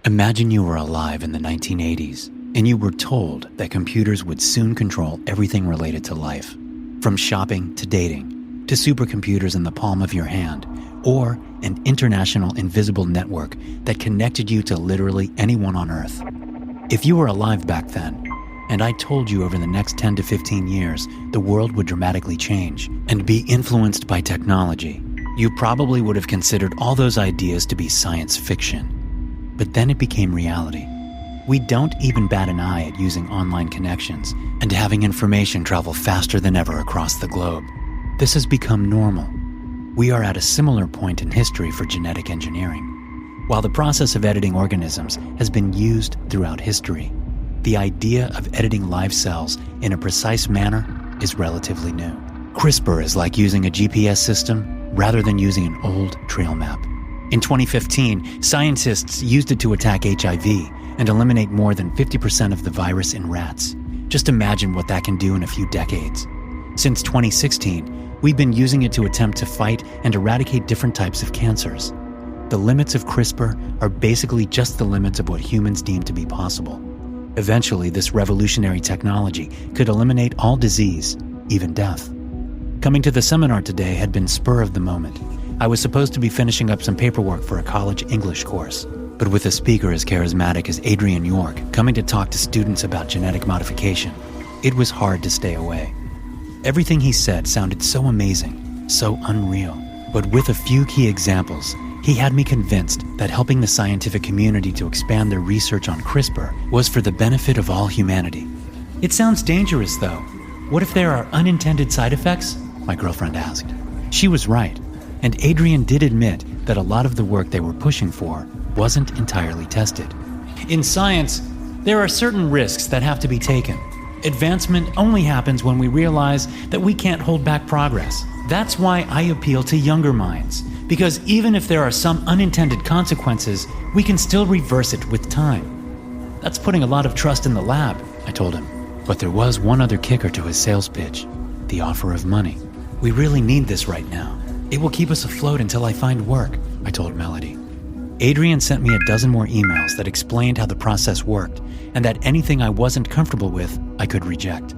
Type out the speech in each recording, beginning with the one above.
Imagine you were alive in the 1980s, and you were told that computers would soon control everything related to life, from shopping to dating, to supercomputers in the palm of your hand, or an international invisible network that connected you to literally anyone on Earth. If you were alive back then, and I told you over the next 10 to 15 years the world would dramatically change and be influenced by technology, you probably would have considered all those ideas to be science fiction. But then it became reality. We don't even bat an eye at using online connections and having information travel faster than ever across the globe. This has become normal. We are at a similar point in history for genetic engineering. While the process of editing organisms has been used throughout history, the idea of editing live cells in a precise manner is relatively new. CRISPR is like using a GPS system rather than using an old trail map. In 2015, scientists used it to attack HIV and eliminate more than 50% of the virus in rats. Just imagine what that can do in a few decades. Since 2016, we've been using it to attempt to fight and eradicate different types of cancers. The limits of CRISPR are basically just the limits of what humans deem to be possible. Eventually, this revolutionary technology could eliminate all disease, even death. Coming to the seminar today had been spur of the moment. I was supposed to be finishing up some paperwork for a college English course, but with a speaker as charismatic as Adrian York coming to talk to students about genetic modification, it was hard to stay away. Everything he said sounded so amazing, so unreal, but with a few key examples, he had me convinced that helping the scientific community to expand their research on CRISPR was for the benefit of all humanity. It sounds dangerous, though. What if there are unintended side effects? My girlfriend asked. She was right. And Adrian did admit that a lot of the work they were pushing for wasn't entirely tested. In science, there are certain risks that have to be taken. Advancement only happens when we realize that we can't hold back progress. That's why I appeal to younger minds, because even if there are some unintended consequences, we can still reverse it with time. That's putting a lot of trust in the lab, I told him. But there was one other kicker to his sales pitch, the offer of money. We really need this right now. It will keep us afloat until I find work, I told Melody. Adrian sent me a dozen more emails that explained how the process worked and that anything I wasn't comfortable with, I could reject.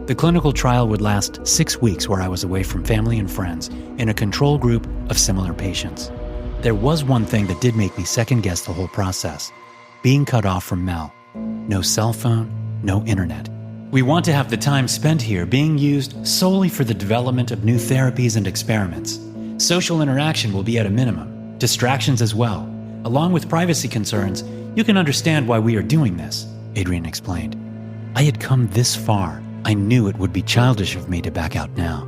The clinical trial would last 6 weeks where I was away from family and friends in a control group of similar patients. There was one thing that did make me second-guess the whole process: being cut off from Mel. No cell phone, no internet. We want to have the time spent here being used solely for the development of new therapies and experiments. Social interaction will be at a minimum, distractions as well. Along with privacy concerns, you can understand why we are doing this, Adrian explained. I had come this far. I knew it would be childish of me to back out now.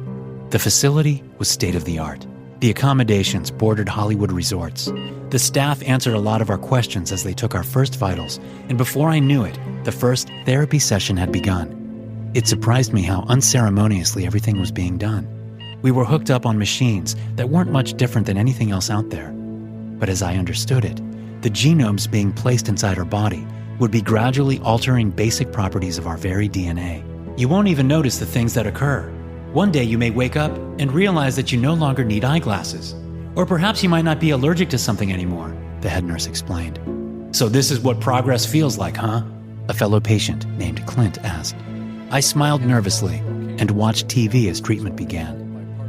The facility was state-of-the-art. The accommodations bordered Hollywood resorts. The staff answered a lot of our questions as they took our first vitals, and before I knew it, the first therapy session had begun. It surprised me how unceremoniously everything was being done. We were hooked up on machines that weren't much different than anything else out there. But as I understood it, the genomes being placed inside our body would be gradually altering basic properties of our very DNA. You won't even notice the things that occur. One day you may wake up and realize that you no longer need eyeglasses. Or perhaps you might not be allergic to something anymore, the head nurse explained. So this is what progress feels like, huh? A fellow patient named Clint asked. I smiled nervously and watched TV as treatment began.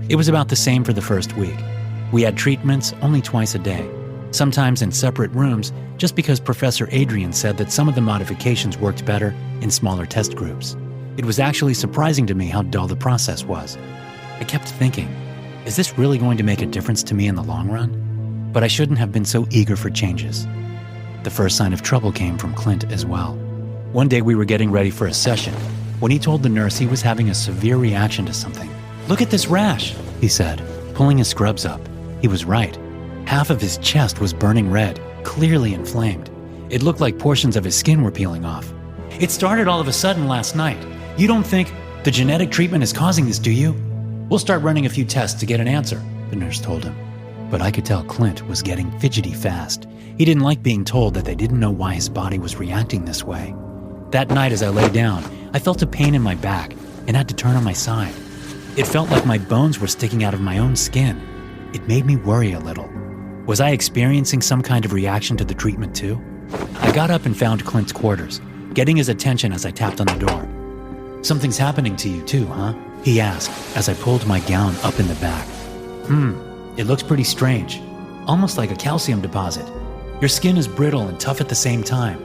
It was about the same for the first week. We had treatments only twice a day, sometimes in separate rooms, just because Professor Adrian said that some of the modifications worked better in smaller test groups. It was actually surprising to me how dull the process was. I kept thinking, is this really going to make a difference to me in the long run? But I shouldn't have been so eager for changes. The first sign of trouble came from Clint as well. One day we were getting ready for a session when he told the nurse he was having a severe reaction to something. Look at this rash, he said, pulling his scrubs up. He was right. Half of his chest was burning red, clearly inflamed. It looked like portions of his skin were peeling off. It started all of a sudden last night. You don't think the genetic treatment is causing this, do you? We'll start running a few tests to get an answer, the nurse told him. But I could tell Clint was getting fidgety fast. He didn't like being told that they didn't know why his body was reacting this way. That night as I lay down, I felt a pain in my back and had to turn on my side. It felt like my bones were sticking out of my own skin. It made me worry a little. Was I experiencing some kind of reaction to the treatment too? I got up and found Clint's quarters, getting his attention as I tapped on the door. "Something's happening to you too, huh?" he asked as I pulled my gown up in the back. It looks pretty strange, almost like a calcium deposit. Your skin is brittle and tough at the same time.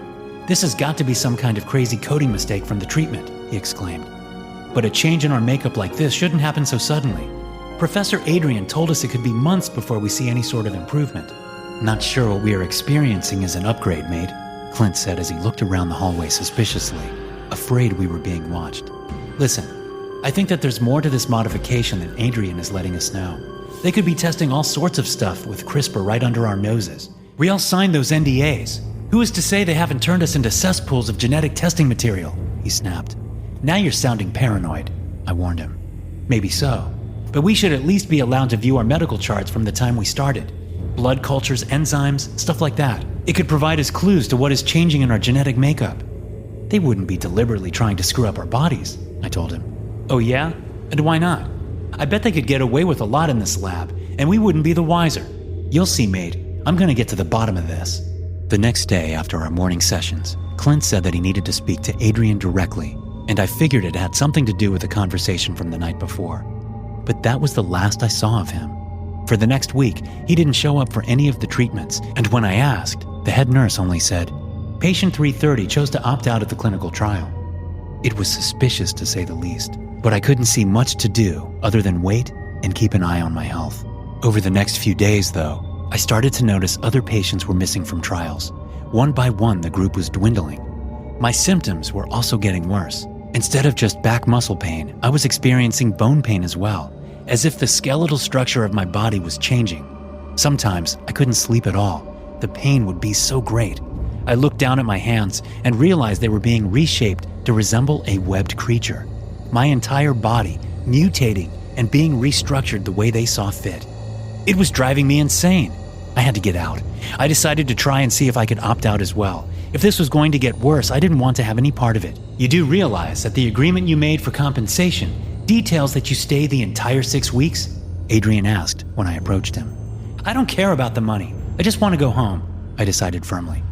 This has got to be some kind of crazy coating mistake from the treatment," he exclaimed. "But a change in our makeup like this shouldn't happen so suddenly. Professor Adrian told us it could be months before we see any sort of improvement." "Not sure what we are experiencing is an upgrade, mate," Clint said as he looked around the hallway suspiciously, afraid we were being watched. "Listen, I think that there's more to this modification than Adrian is letting us know. They could be testing all sorts of stuff with CRISPR right under our noses. We all signed those NDAs. Who is to say they haven't turned us into cesspools of genetic testing material?" he snapped. "Now you're sounding paranoid," I warned him. "Maybe so, but we should at least be allowed to view our medical charts from the time we started. Blood cultures, enzymes, stuff like that. It could provide us clues to what is changing in our genetic makeup." "They wouldn't be deliberately trying to screw up our bodies," I told him. "Oh yeah? And why not? I bet they could get away with a lot in this lab, and we wouldn't be the wiser. You'll see, mate. I'm gonna get to the bottom of this." The next day, after our morning sessions, Clint said that he needed to speak to Adrian directly, and I figured it had something to do with the conversation from the night before. But that was the last I saw of him. For the next week, he didn't show up for any of the treatments, and when I asked, the head nurse only said, "Patient 330 chose to opt out of the clinical trial." It was suspicious to say the least, but I couldn't see much to do other than wait and keep an eye on my health. Over the next few days, though, I started to notice other patients were missing from trials. One by one, the group was dwindling. My symptoms were also getting worse. Instead of just back muscle pain, I was experiencing bone pain as well, as if the skeletal structure of my body was changing. Sometimes I couldn't sleep at all. The pain would be so great. I looked down at my hands and realized they were being reshaped to resemble a webbed creature. My entire body mutating and being restructured the way they saw fit. It was driving me insane. I had to get out. I decided to try and see if I could opt out as well. If this was going to get worse, I didn't want to have any part of it. "You do realize that the agreement you made for compensation details that you stay the entire 6 weeks?" Adrian asked when I approached him. "I don't care about the money. I just want to go home," I decided firmly.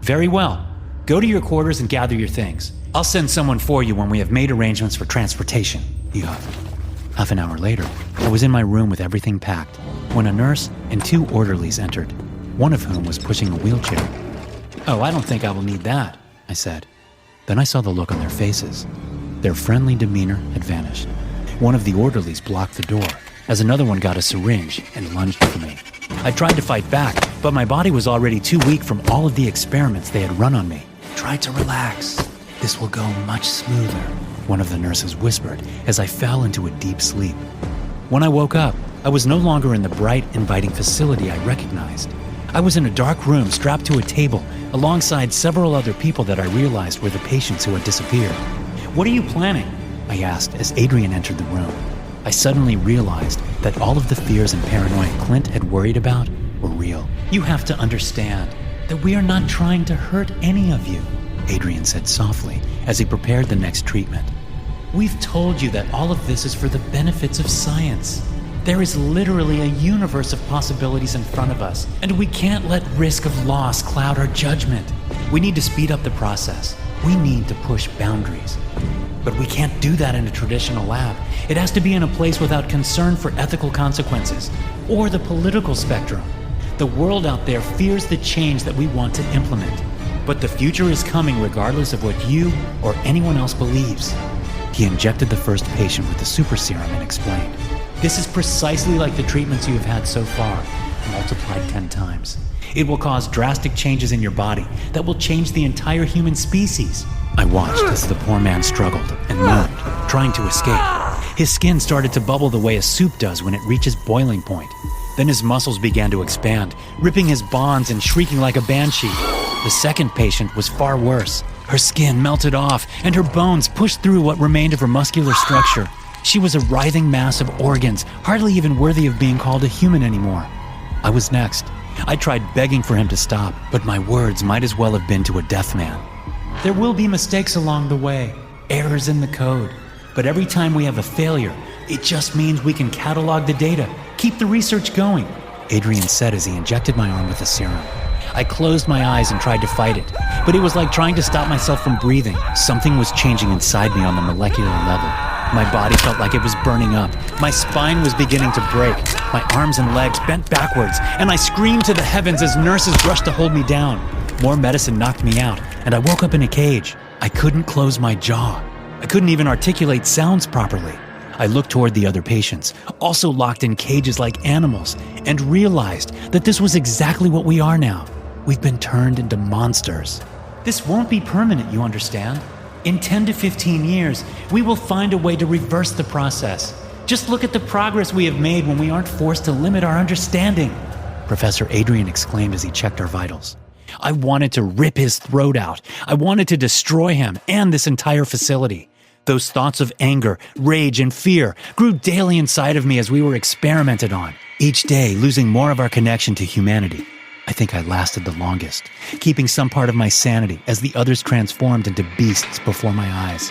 "Very well. Go to your quarters and gather your things. I'll send someone for you when we have made arrangements for transportation," he huffed. Half an hour later, I was in my room with everything packed when a nurse and 2 orderlies entered, one of whom was pushing a wheelchair. "Oh, I don't think I will need that," I said. Then I saw the look on their faces. Their friendly demeanor had vanished. One of the orderlies blocked the door as another one got a syringe and lunged for me. I tried to fight back, but my body was already too weak from all of the experiments they had run on me. "Try to relax. This will go much smoother," one of the nurses whispered as I fell into a deep sleep. When I woke up, I was no longer in the bright, inviting facility I recognized. I was in a dark room strapped to a table alongside several other people that I realized were the patients who had disappeared. "What are you planning?" I asked as Adrian entered the room. I suddenly realized that all of the fears and paranoia Clint had worried about were real. "You have to understand that we are not trying to hurt any of you," Adrian said softly as he prepared the next treatment. "We've told you that all of this is for the benefits of science. There is literally a universe of possibilities in front of us, and we can't let risk of loss cloud our judgment. We need to speed up the process. We need to push boundaries. But we can't do that in a traditional lab. It has to be in a place without concern for ethical consequences or the political spectrum. The world out there fears the change that we want to implement. But the future is coming regardless of what you or anyone else believes." He injected the first patient with the super serum and explained, "This is precisely like the treatments you have had so far, multiplied 10 times. It will cause drastic changes in your body that will change the entire human species." I watched as the poor man struggled and moaned, trying to escape. His skin started to bubble the way a soup does when it reaches boiling point. Then his muscles began to expand, ripping his bonds and shrieking like a banshee. The second patient was far worse. Her skin melted off and her bones pushed through what remained of her muscular structure. She was a writhing mass of organs, hardly even worthy of being called a human anymore. I was next. I tried begging for him to stop, but my words might as well have been to a deaf man. "There will be mistakes along the way, errors in the code. But every time we have a failure, it just means we can catalog the data, keep the research going. Adrian said as he injected my arm with the serum. I closed my eyes and tried to fight it, but it was like trying to stop myself from breathing. Something was changing inside me on the molecular level. My body felt like it was burning up. My spine was beginning to break. My arms and legs bent backwards, and I screamed to the heavens as nurses rushed to hold me down. More medicine knocked me out, and I woke up in a cage. I couldn't close my jaw. I couldn't even articulate sounds properly. I looked toward the other patients, also locked in cages like animals, and realized that this was exactly what we are now. We've been turned into monsters. This won't be permanent, you understand? In 10 to 15 years, we will find a way to reverse the process. Just look at the progress we have made when we aren't forced to limit our understanding, Professor Adrian exclaimed as he checked our vitals. I wanted to rip his throat out. I wanted to destroy him and this entire facility. Those thoughts of anger, rage, and fear grew daily inside of me as we were experimented on, each day losing more of our connection to humanity. I think I lasted the longest, keeping some part of my sanity as the others transformed into beasts before my eyes.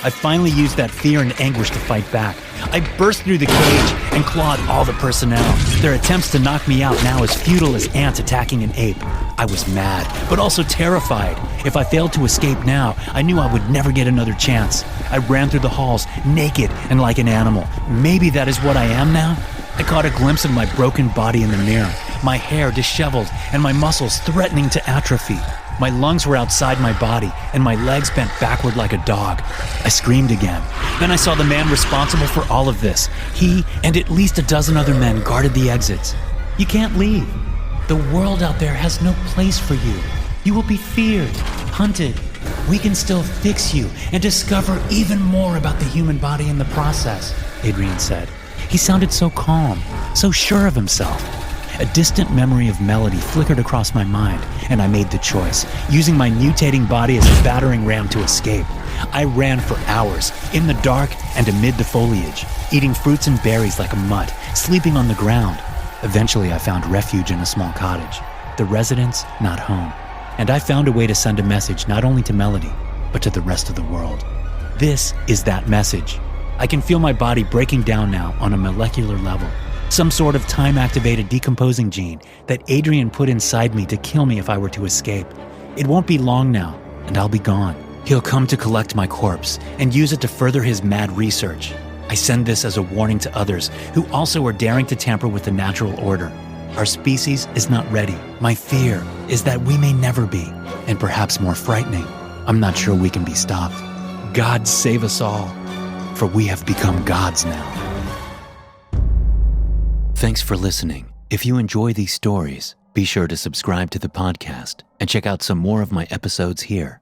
I finally used that fear and anguish to fight back. I burst through the cage and clawed all the personnel. Their attempts to knock me out now as futile as ants attacking an ape. I was mad, but also terrified. If I failed to escape now, I knew I would never get another chance. I ran through the halls, naked and like an animal. Maybe that is what I am now? I caught a glimpse of my broken body in the mirror, my hair disheveled and my muscles threatening to atrophy. My lungs were outside my body, and my legs bent backward like a dog. I screamed again. Then I saw the man responsible for all of this. He and at least a dozen other men guarded the exits. You can't leave. The world out there has no place for you. You will be feared, hunted. We can still fix you and discover even more about the human body in the process, Adrian said. He sounded so calm, so sure of himself. A distant memory of Melody flickered across my mind, and I made the choice, using my mutating body as a battering ram to escape. I ran for hours, in the dark and amid the foliage, eating fruits and berries like a mutt, sleeping on the ground. Eventually, I found refuge in a small cottage, the residents not home, and I found a way to send a message not only to Melody, but to the rest of the world. This is that message. I can feel my body breaking down now on a molecular level. Some sort of time-activated decomposing gene that Adrian put inside me to kill me if I were to escape. It won't be long now, and I'll be gone. He'll come to collect my corpse and use it to further his mad research. I send this as a warning to others who also are daring to tamper with the natural order. Our species is not ready. My fear is that we may never be, and perhaps more frightening, I'm not sure we can be stopped. God save us all, for we have become gods now. Thanks for listening. If you enjoy these stories, be sure to subscribe to the podcast and check out some more of my episodes here.